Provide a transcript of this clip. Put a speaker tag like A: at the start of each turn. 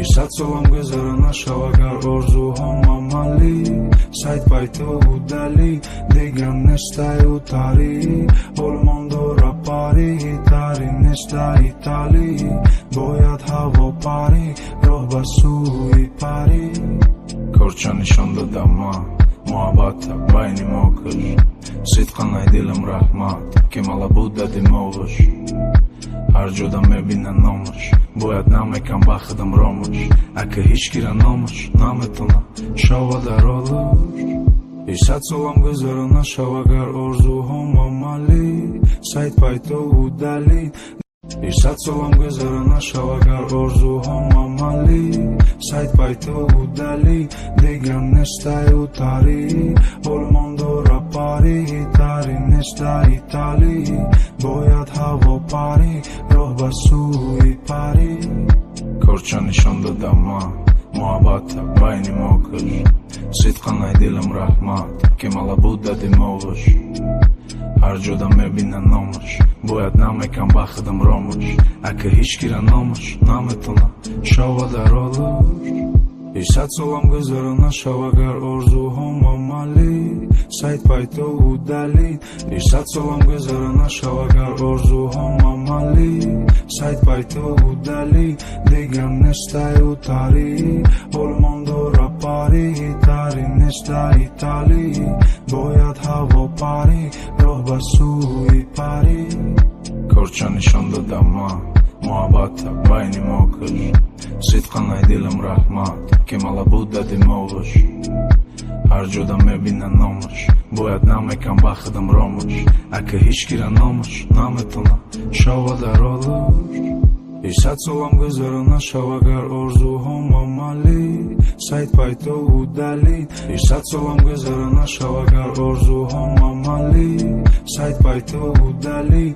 A: Исацолам гузаронашав агар орзуҳом амалӣ сайт пайту удалӣ дигар нестаю тарӣ олмондора парӣ тари неста италӣ бояд ҳаво парӣ роҳ ба сӯи парӣ корча нишон додам ман муҳаббата байни мо куш сидқан ай дилам раҳмат ки малабуд дади мовуш ҳар ҷода мебина номаш бояд намекам бахтам ромаш ака ҳичкира номаш наметона шавад аролуш исад солам гузарона шав агар орзуҳом амалӣ сайт пайту удалӣ исад солам гузарона шав агар орзуҳом амалӣ сайт пайту удалӣ дигар нестаю тарӣ олмондора парӣ тари неста италӣ бояд ҳаво парӣ роҳ ба сӯи парӣ корча нишон додам ман муҳаббата байни мо куш сидқан ай дилам раҳмат ки малабуд дади мовуш ҳар ҷода мебина номаш бояд намекам бахтам ромаш ака ҳичкира номаш наметона шавад аролуш исад солам гузарона шав агар орзуҳом амалӣ сайт пайту удалӣ исад солам гузарона шав агар орзуҳом амалӣ сайт пайту удалӣ дигар нестаю тарӣ олмондора парӣ тари неста италӣ бояд ҳаво парӣ роҳ ба сӯи парӣ корча нишон додам ман муҳаббата байни мо куш сидқан ай дилам раҳмат ки малабуд дади мовуш ҳар ҷода мебина номаш бояд намекам бахтам ромаш ака ҳичкира номаш наметона шавад аролуш исад солам гузарона шав агар орзуҳом амалӣ сайт пайту удалӣ исад солам гузарона шав агар орзуҳом амалӣ сайт пайту удалӣ